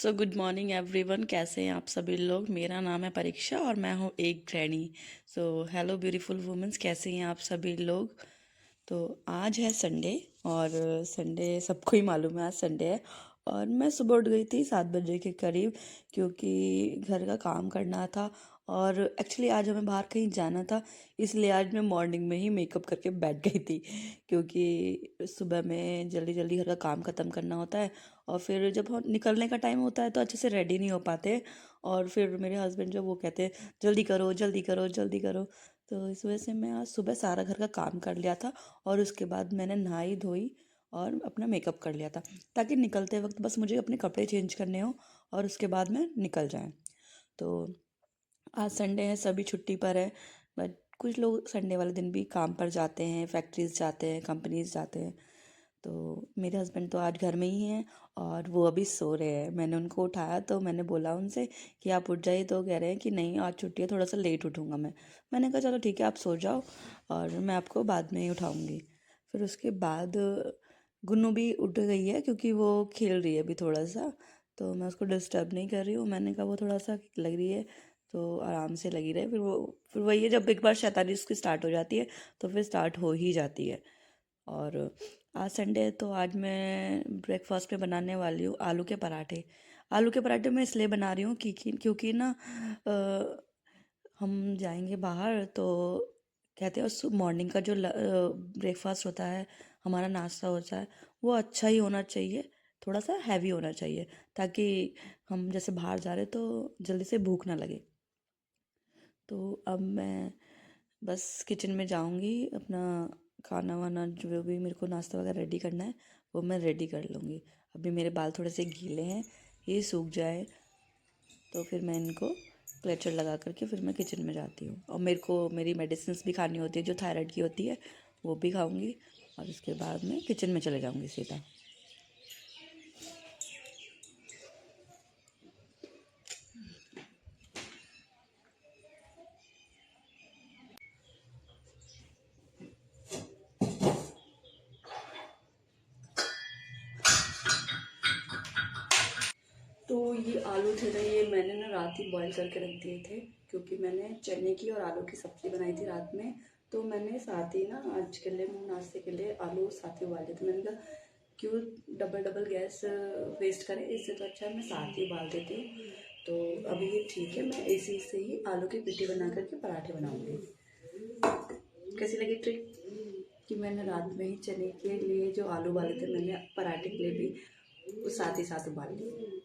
So good morning everyone, कैसे हैं आप सभी लोग। मेरा नाम है परीक्षा और मैं हूँ एक गृहिणी। सो हेलो ब्यूटीफुल वुमेन्स, कैसे हैं आप सभी लोग। तो आज है संडे और संडे सबको ही मालूम है आज संडे है। और मैं सुबह उठ गई थी 7 बजे के करीब, क्योंकि घर का काम करना था। और एक्चुअली आज हमें बाहर कहीं जाना था, इसलिए आज मैं मॉर्निंग में ही मेकअप करके बैठ गई थी, क्योंकि सुबह में जल्दी जल्दी घर का काम ख़त्म करना होता है। और फिर जब हम निकलने का टाइम होता है तो अच्छे से रेडी नहीं हो पाते। और फिर मेरे हस्बैंड जो वो कहते हैं जल्दी करो जल्दी करो जल्दी करो। तो इस वजह से मैं आज सुबह सारा घर का काम कर लिया था और उसके बाद मैंने नहाई धोई और अपना मेकअप कर लिया था, ताकि निकलते वक्त बस मुझे अपने कपड़े चेंज करने हो और उसके बाद मैं निकल जाएं। तो आज संडे है, सभी छुट्टी पर है। बट कुछ लोग संडे वाले दिन भी काम पर जाते हैं, फैक्ट्रीज जाते हैं, कंपनीज जाते हैं। तो मेरे हस्बैंड तो आज घर में ही हैं और वो अभी सो रहे हैं। मैंने उनको उठाया तो मैंने बोला उनसे कि आप उठ जाइए, तो कह रहे हैं कि नहीं आज छुट्टी है, थोड़ा सा लेट उठूँगा मैं। मैंने कहा चलो ठीक है, आप सो जाओ और मैं आपको बाद में ही उठाऊँगी। फिर उसके बाद गुन्नू भी उठ गई है, क्योंकि वो खेल रही है अभी थोड़ा सा। तो मैं उसको डिस्टर्ब नहीं कर रही हूँ, मैंने कहा वो थोड़ा सा लग रही है तो आराम से लगी रहे। फिर वही है, जब एक बार शैतानी उसकी स्टार्ट हो जाती है तो फिर स्टार्ट हो ही जाती है। और आज संडे है तो आज मैं ब्रेकफास्ट में बनाने वाली हूँ आलू के पराठे। आलू के पराठे मैं इसलिए बना रही हूँ क्योंकि ना हम जाएंगे बाहर, तो कहते हैं उस मॉर्निंग का जो ब्रेकफास्ट होता है, हमारा नाश्ता होता है, वो अच्छा ही होना चाहिए, थोड़ा सा हैवी होना चाहिए, ताकि हम जैसे बाहर जा रहे तो जल्दी से भूख ना लगे। तो अब मैं बस किचन में जाऊंगी, अपना खाना वाना जो भी मेरे को नाश्ता वगैरह रेडी करना है वो मैं रेडी कर लूँगी। अभी मेरे बाल थोड़े से गीले हैं, ये सूख जाए तो फिर मैं इनको क्लेचर लगा करके फिर मैं किचन में जाती हूँ। और मेरे को मेरी मेडिसिन्स भी खानी होती है जो थायराइड की होती है, वो भी खाऊंगी और उसके बाद मैं किचन में चले जाऊँगी सीधा। तो ये आलू थे ना, ये मैंने ना रात ही बॉईल करके रख दिए थे, क्योंकि मैंने चने की और आलू की सब्ज़ी बनाई थी रात में। तो मैंने साथ ही ना आज के लिए नाश्ते के लिए आलू साथ ही उबाले थे। मैंने कहा क्यों डबल डबल गैस वेस्ट करें, इससे तो अच्छा मैं साथ ही उबाल देती हूँ। तो अभी ये ठीक है, मैं इसी से ही आलू की पिट्टी बना करके पराठे बनाऊँगी। कैसी लगी ट्रिक कि मैंने रात में ही चने के लिए जो आलू उबाले थे, मैंने पराठे के लिए भी वो साथ ही साथ उबाल लिए।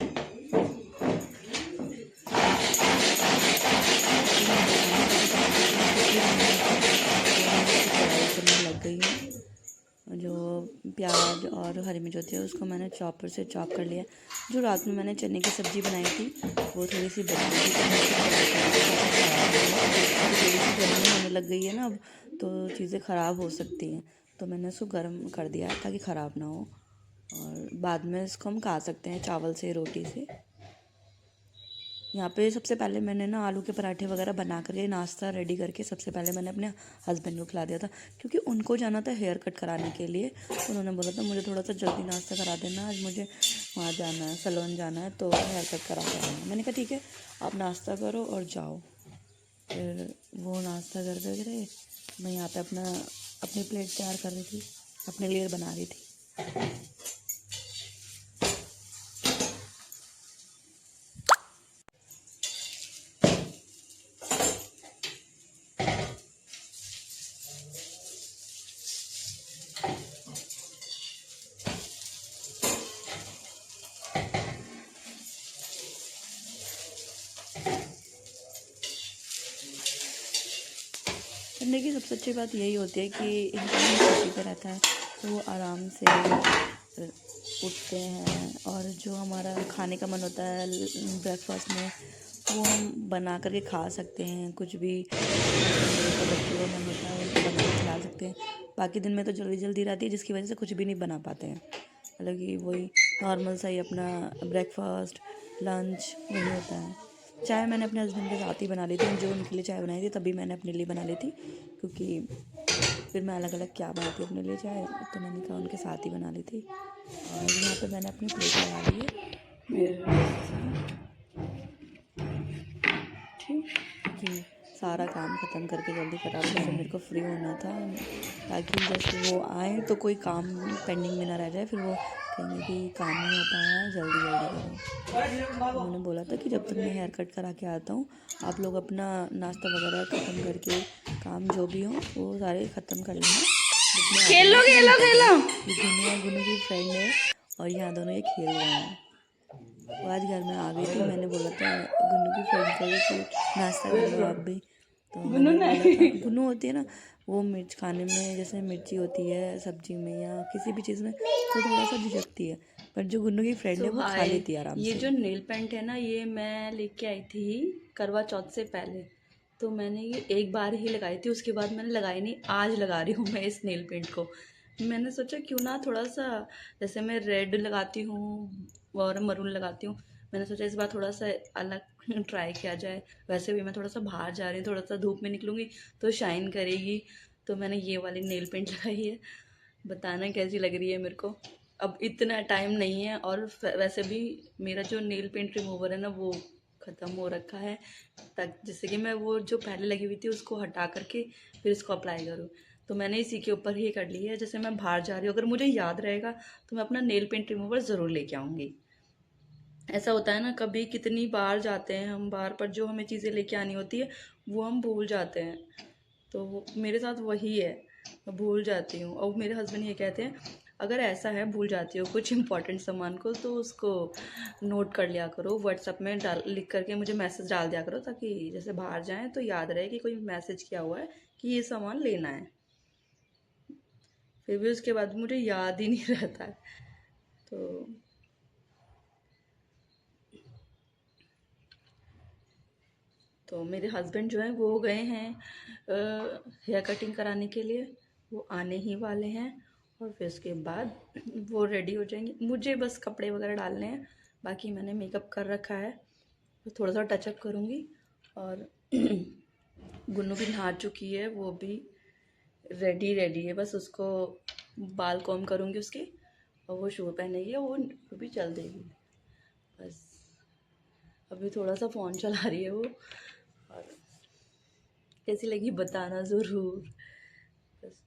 करने लग गई हूँ। जो प्याज और हरी मिर्च होती है उसको मैंने चॉपर से चॉप कर लिया। जो रात में मैंने चने की सब्ज़ी बनाई थी वो थोड़ी सी बची थी, तो मैं थोड़ी सी गर्मी होने लग गई है ना अब, तो चीज़ें ख़राब हो सकती हैं। तो मैंने उसको गर्म कर दिया ताकि ख़राब ना हो, और बाद में इसको हम खा सकते हैं चावल से, रोटी से। यहाँ पे सबसे पहले मैंने ना आलू के पराठे वगैरह बना करके नाश्ता रेडी करके सबसे पहले मैंने अपने हस्बैंड को खिला दिया था, क्योंकि उनको जाना था हेयर कट कराने के लिए। तो उन्होंने बोला था मुझे थोड़ा सा जल्दी नाश्ता करा देना, आज मुझे वहाँ जाना है, सैलून जाना है, तो हेयर कट करा के आना। मैंने कहा ठीक है, आप नाश्ता करो और जाओ। फिर वो नाश्ता करते रहे, मैं यहाँ पर अपनी प्लेट तैयार कर रही थी, अपने लिए बना रही थी। संडे की सबसे अच्छी बात यही होती है कि इंसान छुट्टी पे रहता है, तो वो आराम से उठते हैं, और जो हमारा खाने का मन होता है ब्रेकफास्ट में वो हम बना करके खा सकते हैं। कुछ भी बच्चों का मन होता है उनको बना के खिला सकते हैं। बाकी दिन में तो जल्दी जल्दी रहती है, जिसकी वजह से कुछ भी नहीं बना पाते हैं। हालांकि वही नॉर्मल सा ही अपना ब्रेकफास्ट लंच वही होता है। चाय मैंने अपने हस्बैंड के साथ ही बना ली थी, जो उनके लिए चाय बनाई थी तभी मैंने अपने लिए बना ली थी, क्योंकि फिर मैं अलग अलग क्या बनाती अपने लिए चाय, तो मैंने कहा उनके साथ ही बना ली थी। और यहाँ पे मैंने अपनी प्लेट लगा ली है। फिर सारा काम ख़त्म करके जल्दी फटाफट से मेरे को फ्री होना था, ताकि जैसे वो आए तो कोई काम पेंडिंग में ना रह जाए, फिर वो कहेंगे कि काम नहीं हो पाया, जल्दी जल्दी करो। उन्होंने बोला था कि जब तक मैं हेयर कट करा के आता हूँ आप लोग अपना नाश्ता वगैरह ख़त्म करके काम जो भी हो वो सारे ख़त्म कर लेना। खेलो खेलो खेलो। ये गुन्नू और गुन्नू की फ्रेंड है और यहाँ दोनों ये खेल रहे हैं। वो आज घर में आ गई थी, मैंने बोला था गुन्नू की फ्रेंड को भी कि नाश्ता कर लो आप भी, तो मैंने बोला था गुन्नू होती है ना वो मिर्च खाने में, जैसे मिर्ची होती है सब्जी में या किसी भी चीज़ में तो थोड़ा सा झिझकती है, पर जो गुन्नू की फ्रेंड है वो खा लेती है आराम से। ये जो नेल पेंट है ना ये मैं लेके आई थी करवा चौथ से पहले, तो मैंने ये एक बार ही लगाई थी, उसके बाद मैंने लगाई नहीं। आज लगा रही हूँ मैं इस नेल पेंट को। मैंने सोचा क्यों ना थोड़ा सा, जैसे मैं रेड लगाती हूँ और मरून लगाती हूँ, मैंने सोचा इस बार थोड़ा सा अलग ट्राई किया जाए। वैसे भी मैं थोड़ा सा बाहर जा रही हूँ, थोड़ा सा धूप में निकलूँगी तो शाइन करेगी, तो मैंने ये वाली नेल पेंट लगाई है। बताना कैसी लग रही है मेरे को। अब इतना टाइम नहीं है और वैसे भी मेरा जो नेल पेंट रिमूवर है ना वो ख़त्म हो रखा है, तक जैसे कि मैं वो जो पहले लगी हुई थी उसको हटा करके फिर इसको अप्लाई करूँ, तो मैंने इसी के ऊपर ही कर ली है। जैसे मैं बाहर जा रही हूँ, अगर मुझे याद रहेगा तो मैं अपना नेल पेंट रिमूवर ज़रूर लेके आऊँगी। ऐसा होता है ना कभी कितनी बार जाते हैं हम बाहर, पर जो हमें चीज़ें लेके आनी होती है वो हम भूल जाते हैं, तो मेरे साथ वही है, मैं भूल जाती हूँ। और मेरे हस्बैंड ये कहते हैं अगर ऐसा है भूल जाती हो कुछ इंपॉर्टेंट सामान को तो उसको नोट कर लिया करो, व्हाट्सएप में डाल लिख करके मुझे मैसेज डाल दिया करो, ताकि जैसे बाहर जाएं तो याद रहे कि कोई मैसेज किया हुआ है कि ये सामान लेना है। फिर भी उसके बाद मुझे याद ही नहीं रहता है। तो मेरे हस्बैंड जो हैं वो गए हैं हेयर कटिंग कराने के लिए, वो आने ही वाले हैं और फिर उसके बाद वो रेडी हो जाएंगे। मुझे बस कपड़े वगैरह डालने हैं, बाकी मैंने मेकअप कर रखा है, तो थोड़ा सा टचअप करूँगी। और गुन्नू भी नहा चुकी है, वो भी रेडी है, बस उसको बाल कॉम करूँगी उसके और वो शू पहनेगी, वो भी चल देगी। बस अभी थोड़ा सा फ़ोन चला रही है वो, और कैसी लगी बताना ज़रूर। बस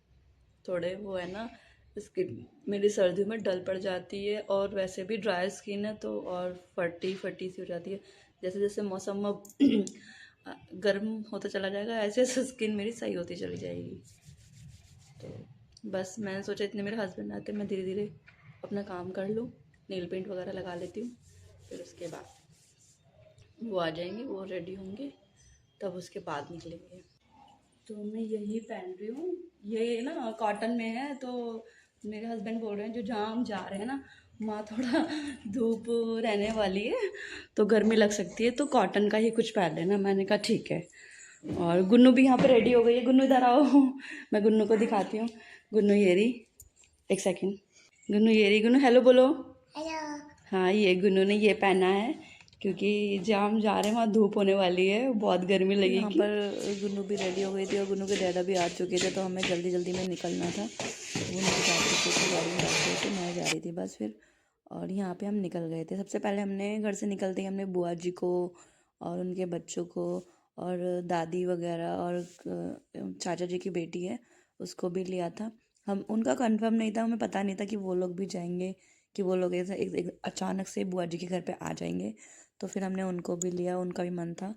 थोड़े वो है ना स्किन मेरी सर्दियों में डल पड़ जाती है और वैसे भी ड्राई स्किन है तो और फटी सी हो जाती है। जैसे जैसे मौसम अब गर्म होता चला जाएगा ऐसे ऐसे स्किन मेरी सही होती चली जाएगी। तो बस मैंने सोचा इतने मेरे हस्बैंड आते मैं धीरे धीरे अपना काम कर लूँ, नेल पेंट वगैरह लगा लेती हूँ, फिर उसके बाद वो आ जाएंगे, वो रेडी होंगे, तब उसके बाद निकलेंगे। तो मैं यही पहन रही हूँ, ये ना कॉटन में है, तो मेरे हस्बैंड बोल रहे हैं जो जहाँ हम जा रहे हैं ना वहाँ थोड़ा धूप रहने वाली है तो गर्मी लग सकती है, तो कॉटन का ही कुछ पहन लेना। मैंने कहा ठीक है। और गुन्नू भी यहाँ पे रेडी हो गई है, गुन्नू इधर आओ मैं गुन्नू को दिखाती हूँ। गुन्नू ये रही, एक सेकेंड, गुन्नू ये रही, गुन्नू हेलो बोलो। हेलो। हाँ ये गुन्नू ने ये पहना है क्योंकि जहाँ हम जा रहे हैं वहाँ धूप होने वाली है, बहुत गर्मी लगेगी। यहाँ पर गुन्नू भी रेडी हो गई थी और गुन्नू के डैडा भी आ चुके थे, तो हमें जल्दी जल्दी में निकलना था। वो नहीं जा चुके थे, गाड़ी में बैठ थे, मैं जा रही थी बस फिर। और यहाँ पे हम निकल गए थे। सबसे पहले हमने घर से निकलते ही हमने बुआ जी को और उनके बच्चों को और दादी वगैरह और चाचा जी की बेटी है उसको भी लिया था। हम उनका कंफर्म नहीं था, हमें पता नहीं था कि वो लोग भी जाएंगे, कि वो लोग ऐसे एक अचानक से बुआ जी के घर पे आ जाएंगे, तो फिर हमने उनको भी लिया, उनका भी मन था,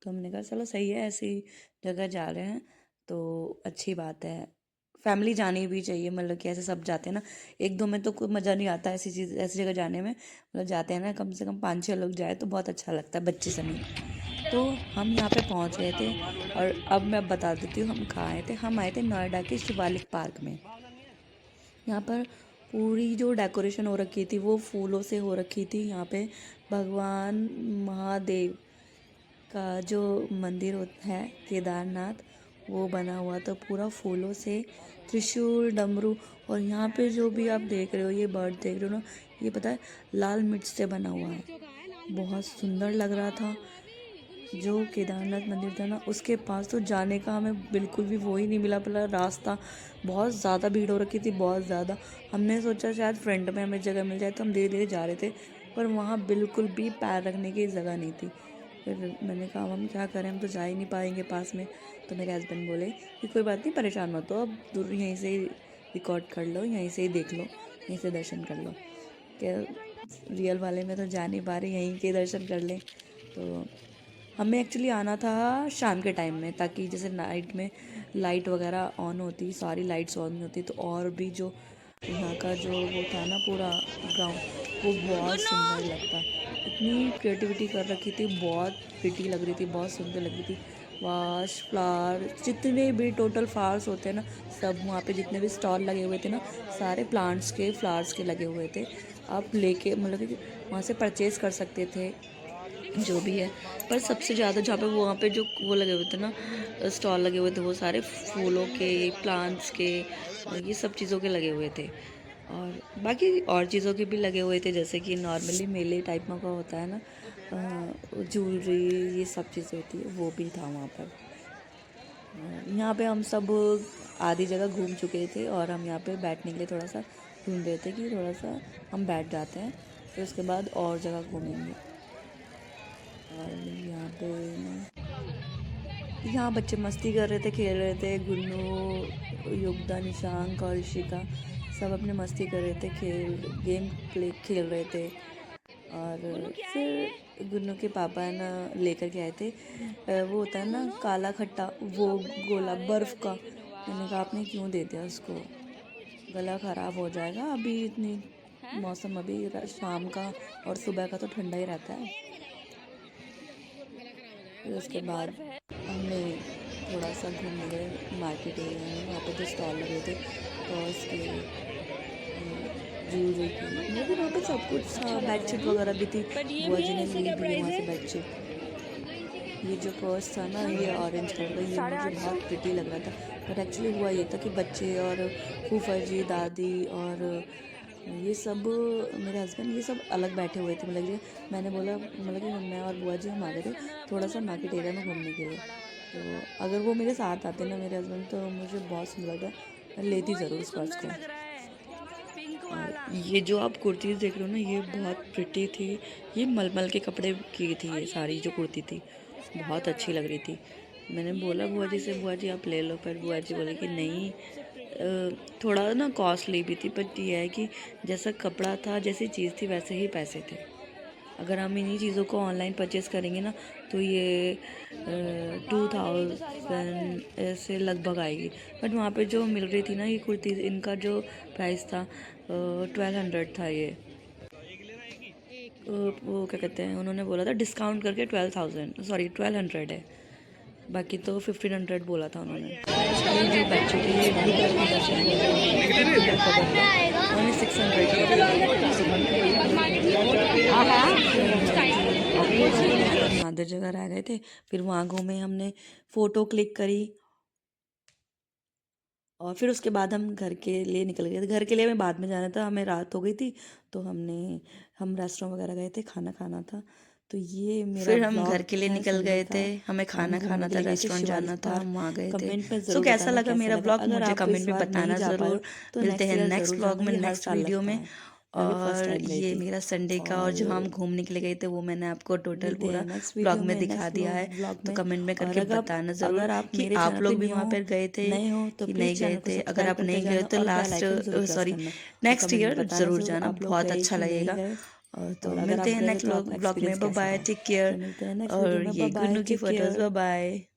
तो हमने कहा चलो सही है, ऐसी जगह जा रहे हैं तो अच्छी बात है। फैमिली जानी भी चाहिए, मतलब कि ऐसे सब जाते हैं ना, एक दो में तो कोई मज़ा नहीं आता ऐसी चीज़, ऐसी जगह जाने में। मतलब जाते हैं ना कम से कम 5-6 लोग जाए तो बहुत अच्छा लगता है बच्चे समेत। तो हम यहाँ पे पहुँच गए थे और अब मैं बता देती हूँ हम कहाँ आए थे। हम आए थे नोएडा के शिवालिक पार्क में। यहाँ पर पूरी जो डेकोरेशन हो रखी थी वो फूलों से हो रखी थी। यहाँ पे भगवान महादेव का जो मंदिर होता है केदारनाथ, वो बना हुआ था पूरा फूलों से, त्रिशूल डमरू। और यहाँ पे जो भी आप देख रहे हो, ये बर्ड देख रहे हो ना, ये पता है लाल मिर्च से बना हुआ है, बहुत सुंदर लग रहा था। जो केदारनाथ मंदिर था ना उसके पास तो जाने का हमें बिल्कुल भी वो ही नहीं मिला, रास्ता बहुत ज़्यादा भीड़ हो रखी थी, बहुत ज़्यादा। हमने सोचा शायद फ्रंट में हमें जगह मिल जाए, तो हम धीरे धीरे जा रहे थे, पर वहाँ बिल्कुल भी पैर रखने की जगह नहीं थी। फिर मैंने कहा हम क्या करें, हम तो जा ही नहीं पाएंगे पास में। तो मेरे हस्बैंड बोले कि कोई बात नहीं, परेशान मत हो, अब दूर यहीं से ही रिकॉर्ड कर लो, यहीं से ही देख लो, यहीं से दर्शन कर लो। क्या रियल वाले में तो जा नहीं पा रहे, यहीं के दर्शन कर लें। तो हमें एक्चुअली आना था शाम के टाइम में, ताकि जैसे नाइट में लाइट वगैरह ऑन होती, सारी लाइट्स ऑन होती, तो और भी जो यहाँ का जो वो था ना पूरा ग्राउंड, वो बहुत सुंदर लगता। इतनी क्रिएटिविटी कर रखी थी, बहुत प्रिटी लग रही थी, बहुत सुंदर लग रही थी। वाश फ्लावर, जितने भी टोटल फ्लावर्स होते हैं ना, सब वहाँ पे जितने भी स्टॉल लगे हुए थे ना, सारे प्लांट्स के फ्लावर्स के लगे हुए थे। आप लेके मतलब कि वहाँ से परचेज़ कर सकते थे जो भी है। पर सबसे ज़्यादा जहाँ पे वहाँ पे जो वो लगे हुए थे ना, स्टॉल लगे हुए थे, वो सारे फूलों के, प्लांट्स के और ये सब चीज़ों के लगे हुए थे। और बाकी और चीज़ों के भी लगे हुए थे, जैसे कि नॉर्मली मेले टाइप में का होता है ना, ज्वेलरी, ये सब चीज़ें होती है, वो भी था वहाँ पर। यहाँ पे हम सब आधी जगह घूम चुके थे और हम यहाँ पे बैठने के लिए थोड़ा सा ढूंढ रहे थे कि थोड़ा सा हम बैठ जाते हैं, फिर उसके बाद और जगह घूमेंगे। और यहाँ पे यहाँ बच्चे मस्ती कर रहे थे, खेल रहे थे। गुन्नू, युगदा, निशांक और ऋषिका सब अपने मस्ती कर रहे थे, गेम प्ले खेल रहे थे। और फिर गुन्नू के पापा है ना लेकर के आए थे, वो होता है ना काला खट्टा, वो गोला बर्फ़ का। मैंने कहा आपने क्यों दे दिया उसको, गला ख़राब हो जाएगा, अभी इतनी मौसम अभी शाम का और सुबह का तो ठंडा ही रहता है। फिर उसके बाद हमने थोड़ा सा घूमने गए मार्केट एरिया में, वहाँ पे जो स्टॉल लगे थे पर्स के, ज्वेलरी की, मतलब वहाँ पे सब कुछ था। बेडशीट वगैरह भी थी, बुआ जी ने ली भी है वहाँ से बेडशीट। ये जो पर्स था ना, ये ऑरेंज कलर का, ये मुझे बहुत प्रिटी लग रहा था। पर एक्चुअली हुआ ये था कि बच्चे और फूफा जी, दादी और ये सब, मेरे हस्बैंड, ये सब अलग बैठे हुए थे। मतलब कि मैंने बोला, मतलब कि मैं और बुआ जी हम आ गए थे थोड़ा सा मार्केट एरिया में घूमने के लिए। तो अगर वो मेरे साथ आते ना मेरे हस्बैंड, तो मुझे बहुत सुंदर लगता, मैं लेती ज़रूर उस पर्स को। और ये जो आप कुर्तीज़ देख रहे हो ना, ये बहुत प्रिटी थी। ये मलमल के कपड़े की थी, ये सारी जो कुर्ती थी बहुत अच्छी लग रही थी। मैंने बोला बुआ जी से, बुआ जी आप ले लो, पर बुआ जी बोले कि नहीं, थोड़ा ना कॉस्टली भी थी, बट ये है कि जैसा कपड़ा था, जैसी चीज़ थी, वैसे ही पैसे थे। अगर हम इन्हीं चीज़ों को ऑनलाइन परचेज़ करेंगे ना, तो ये 2000 ऐसे लगभग आएगी। बट वहाँ पे जो मिल रही थी ना ये कुर्ती, इनका जो प्राइस था 1200 था ये। वो क्या कहते हैं, उन्होंने बोला था डिस्काउंट करके 12,000, सॉरी 1200 है, बाकी तो 1500 बोला था उन्होंने। ये जो बेडशीट है, ये ब्लू कलर की बेडशीट है, ओनली 600 नादर जगह रह गए थे। फिर वहाँ घूमे हमने, फ़ोटो क्लिक करी और फिर उसके बाद हम घर के लिए निकल गए थे। घर के लिए हमें बाद में जाना था, हमें रात हो गई थी, तो हम रेस्टोरेंट वगैरह गए थे, खाना खाना था। तो ये मेरा फिर हम व्लॉग घर के लिए है निकल संडे गए का। थे, हमें हम खाना घूमने खाना के था, लिए गए थे रेस्टोरेंट शिवालिक जाना था, पार्क। हम वहाँ गए थे। कमेंट में सो ज़रूर कैसा बताना लगा कैसा मेरा लगा। ब्लॉग, अगर मुझे आप कमेंट इस में बार नहीं बताना जा पाए ज़रूर। तो मिलते नेक्स्ट हैं ईयर नेक्स्ट ज़रूर ब्लॉग जाना, में, ये हर नेक्स्ट साल वीडियो लगता में। है। मैं भी फर्स्ट और टाइम गई ये थी। मेरा संडे का, और जो हम और घूमने के लिए गए थे वो मैंने आपको टोटल मिलते पूरा हैं नेक्स्ट ब्लॉग वीडियो में में, दिखा नेक्स्ट दिया है। व्लॉग तो में। कमेंट में और करके बताना ज़रूर अगर आप कि मेरे आप चैनल पे लोग भी न्यू वहाँ हो, पर गए थे नए हो, तो कि नहीं प्लीज़ गए चैनल को थे। अगर सब्सक्राइब आप करके नहीं गए जाना तो और बेल लास्ट, आइकन ज़रूर प्रेस सॉरी, करना और नेक्स्ट कमेंट में ईयर बताना ज़रूर ज़रूर जाना, आप लोग बहुत गए अच्छा कि नहीं लगेगा। गए। तो और अगर मिलते आप हैं गए नेक्स्ट तो आपका ब्लॉग में। एक्सपीरियंस बाय कैसा बाय, था। Take care. तो मिलते हैं नेक्स्ट वीडियो और में। ये बाय बाय, गुन्नू की take photos, care. Bye bye.